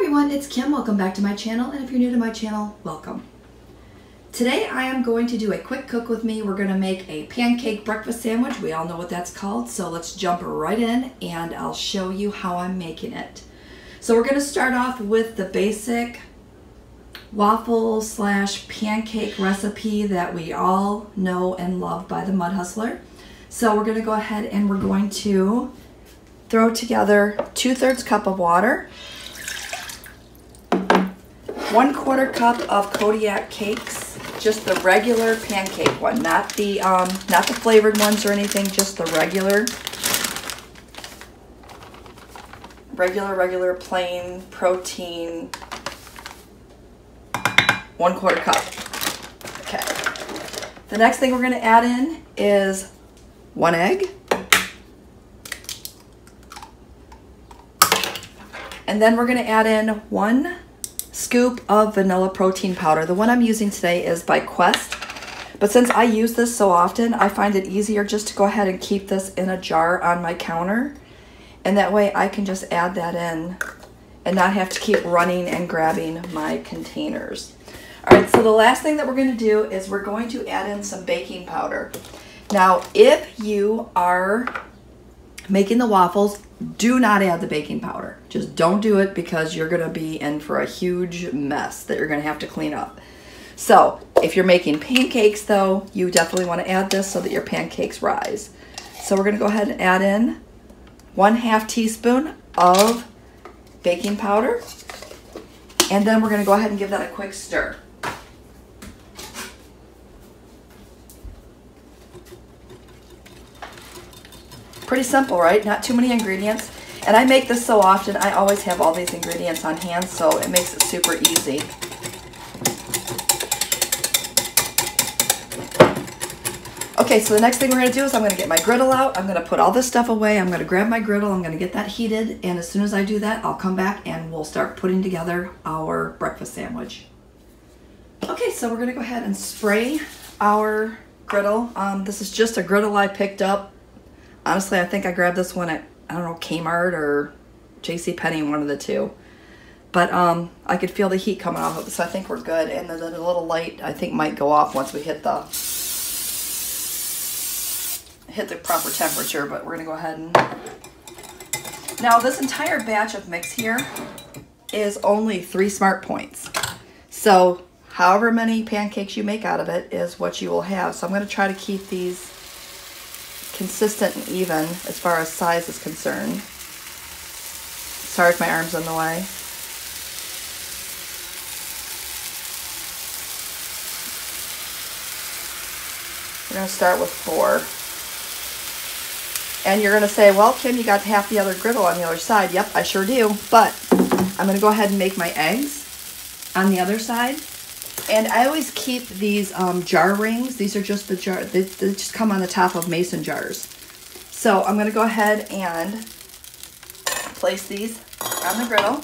everyone, it's Kim. Welcome back to my channel, and if you're new to my channel, welcome. Today I am going to do a quick cook with me. We're going to make a pancake breakfast sandwich. We all know what that's called, so let's jump right in and I'll show you how I'm making it. So we're going to start off with the basic waffle slash pancake recipe that we all know and love by the Mud Hustler. So we're going to go ahead and we're going to throw together 2/3 cup of water, 1/4 cup of Kodiak cakes, just the regular pancake one, not the flavored ones or anything, just the regular plain protein, 1/4 cup. Okay. The next thing we're going to add in is 1 egg. And then we're going to add in 1 scoop of vanilla protein powder. The one I'm using today is by Quest, but since I use this so often, I find it easier just to go ahead and keep this in a jar on my counter, and that way I can just add that in and not have to keep running and grabbing my containers. Alright, so the last thing that we're going to do is we're going to add in some baking powder. Now, if you are making the waffles, do not add the baking powder. Just don't do it, because you're going to be in for a huge mess that you're going to have to clean up. So if you're making pancakes though, you definitely want to add this so that your pancakes rise. So we're going to go ahead and add in 1/2 teaspoon of baking powder, and then we're going to go ahead and give that a quick stir. Pretty simple, right? Not too many ingredients. And I make this so often, I always have all these ingredients on hand, so it makes it super easy. Okay, so the next thing we're going to do is I'm going to get my griddle out. I'm going to put all this stuff away. I'm going to grab my griddle. I'm going to get that heated. And as soon as I do that, I'll come back and we'll start putting together our breakfast sandwich. Okay, so we're going to go ahead and spray our griddle. This is just a griddle I picked up. Honestly, I think I grabbed this one at, I don't know, Kmart or JCPenney, one of the two. But I could feel the heat coming off of it, so I think we're good. And then the little light, I think, might go off once we hit the proper temperature, but we're going to go ahead and... Now, this entire batch of mix here is only 3 smart points. So, however many pancakes you make out of it is what you will have. So I'm going to try to keep these consistent and even as far as size is concerned. Sorry if my arm's in the way. We're going to start with 4. And you're going to say, well, Kim, you got half the other griddle on the other side. Yep, I sure do. But I'm going to go ahead and make my eggs on the other side. And I always keep these jar rings. These are just the jar, they just come on the top of mason jars. So I'm going to go ahead and place these on the griddle.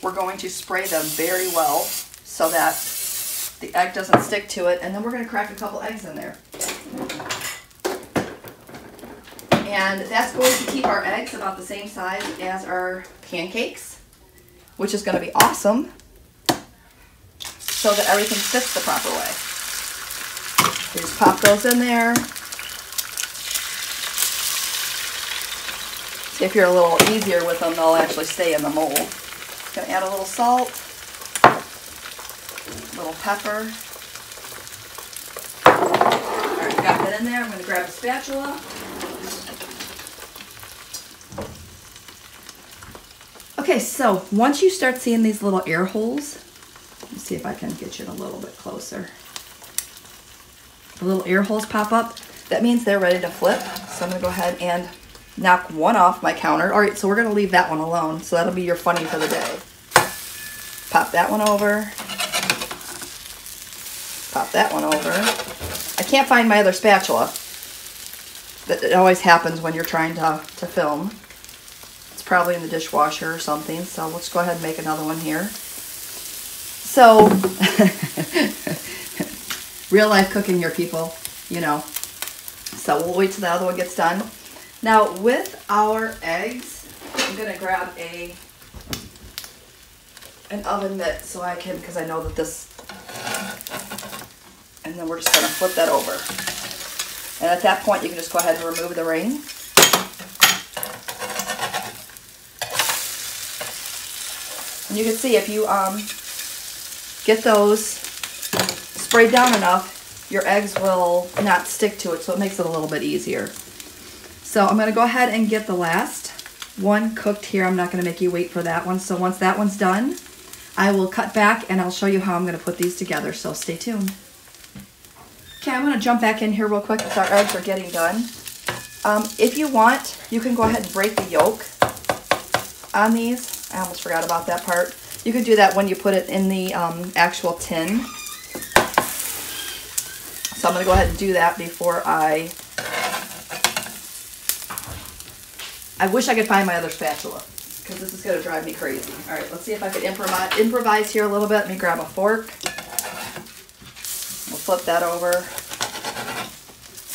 We're going to spray them very well so that the egg doesn't stick to it. And then we're going to crack a couple eggs in there. And that's going to keep our eggs about the same size as our pancakes, which is going to be awesome, so that everything fits the proper way. You just pop those in there. See, if you're a little easier with them, they'll actually stay in the mold. Just gonna add a little salt, a little pepper. All right, got that in there. I'm gonna grab a spatula. Okay, so once you start seeing these little air holes, let's see if I can get you a little bit closer. The little air holes pop up. That means they're ready to flip. So I'm going to go ahead and knock one off my counter. All right, so we're going to leave that one alone. So that'll be your funny for the day. Pop that one over. Pop that one over. I can't find my other spatula. It always happens when you're trying to film. It's probably in the dishwasher or something. So let's go ahead and make another one here. So, real life cooking here, people, you know. So we'll wait till the other one gets done. Now with our eggs, I'm going to grab a an oven mitt so I can, because I know that this, and then we're just going to flip that over. And at that point, you can just go ahead and remove the ring. And you can see if you get those sprayed down enough, your eggs will not stick to it, so it makes it a little bit easier. So I'm going to go ahead and get the last one cooked here. I'm not going to make you wait for that one. So once that one's done, I will cut back and I'll show you how I'm going to put these together. So stay tuned. Okay, I'm going to jump back in here real quick because our eggs are getting done. If you want, you can go ahead and break the yolk on these. I almost forgot about that part. You can do that when you put it in the actual tin. So I'm going to go ahead and do that before I wish I could find my other spatula because this is going to drive me crazy. All right, let's see if I could improvise here a little bit. Let me grab a fork. We'll flip that over.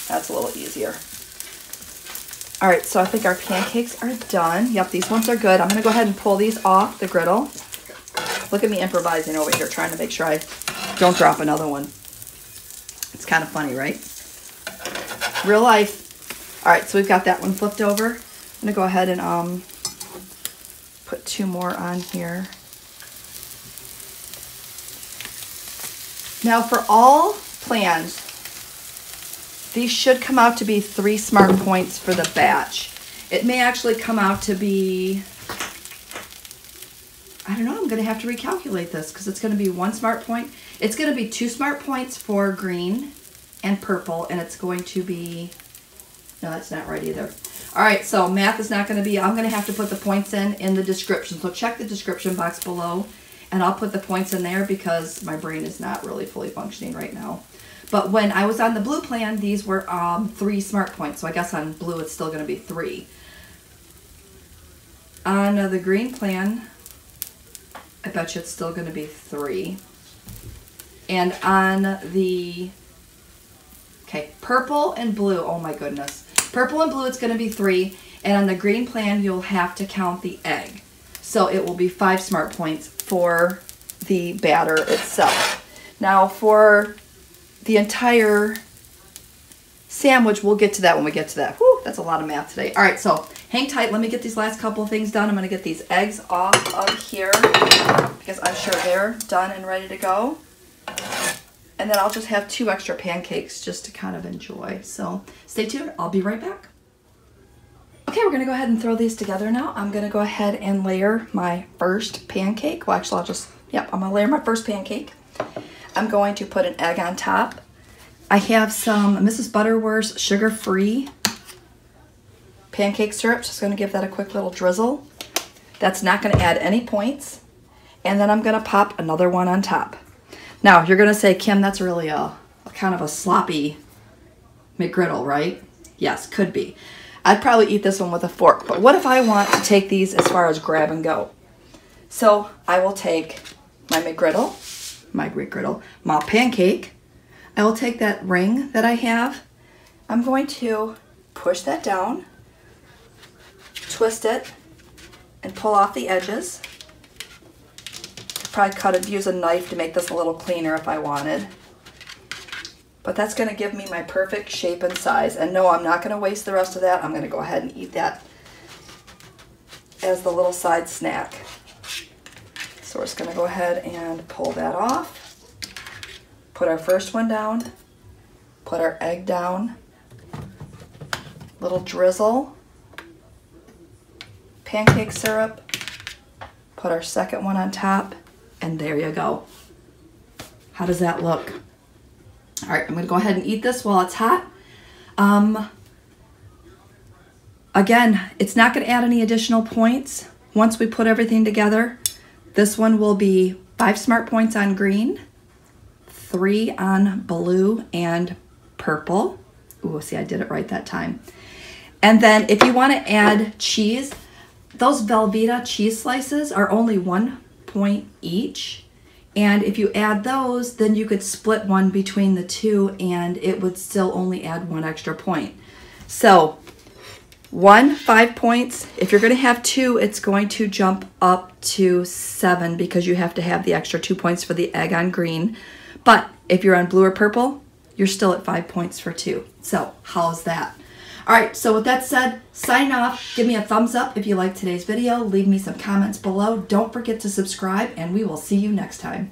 That's a little easier. All right, so I think our pancakes are done. Yep, these ones are good. I'm going to go ahead and pull these off the griddle. Look at me improvising over here, trying to make sure I don't drop another one. It's kind of funny, right? Real life. All right, so we've got that one flipped over. I'm going to go ahead and put two more on here. Now for all plans, these should come out to be 3 smart points for the batch. It may actually come out to be, I don't know, I'm going to have to recalculate this because it's going to be 1 smart point. It's going to be 2 smart points for green and purple, and it's going to be, no, that's not right either. All right, so math is not going to be, I'm going to have to put the points in the description. So check the description box below, and I'll put the points in there because my brain is not really fully functioning right now. But when I was on the blue plan, these were 3 smart points. So I guess on blue, it's still going to be 3. On the green plan, I bet you it's still going to be 3. And on the, okay, purple and blue, oh my goodness. Purple and blue, it's going to be 3. And on the green plan, you'll have to count the egg. So it will be 5 smart points for the batter itself. Now for the entire sandwich, we'll get to that when we get to that. Whew, that's a lot of math today. All right, so hang tight. Let me get these last couple of things done. I'm going to get these eggs off of here because I'm sure they're done and ready to go. And then I'll just have 2 extra pancakes just to kind of enjoy. So stay tuned. I'll be right back. Okay, we're going to go ahead and throw these together now. I'm going to go ahead and layer my first pancake. Well, actually, I'm going to layer my first pancake. I'm going to put an egg on top. I have some Mrs. Butterworth's sugar-free pancake syrup. Just going to give that a quick little drizzle. That's not going to add any points. And then I'm going to pop another one on top. Now, you're going to say, Kim, that's really a kind of a sloppy McGriddle, right? Yes, could be. I'd probably eat this one with a fork. But what if I want to take these as far as grab and go? So I will take my McGriddle, my pancake. I will take that ring that I have. I'm going to push that down, twist it, and pull off the edges. Probably use a knife to make this a little cleaner if I wanted. But that's going to give me my perfect shape and size. And no, I'm not going to waste the rest of that. I'm going to go ahead and eat that as the little side snack. So we're just going to go ahead and pull that off. Put our first one down. Put our egg down. Little drizzle. Pancake syrup. Put our second one on top. And there you go. How does that look? All right, I'm going to go ahead and eat this while it's hot. Again, it's not going to add any additional points. Once we put everything together, this one will be 5 smart points on green, 3 on blue and purple. Ooh, see, I did it right that time. And then if you want to add cheese, those Velveeta cheese slices are only 1 point each. And if you add those, then you could split one between the 2 and it would still only add 1 extra point. So 1, 5 points. If you're going to have 2, it's going to jump up to 7 because you have to have the extra 2 points for the egg on green. But if you're on blue or purple, you're still at 5 points for 2. So how's that? All right, so with that said, sign off. Give me a thumbs up if you liked today's video. Leave me some comments below. Don't forget to subscribe, and we will see you next time.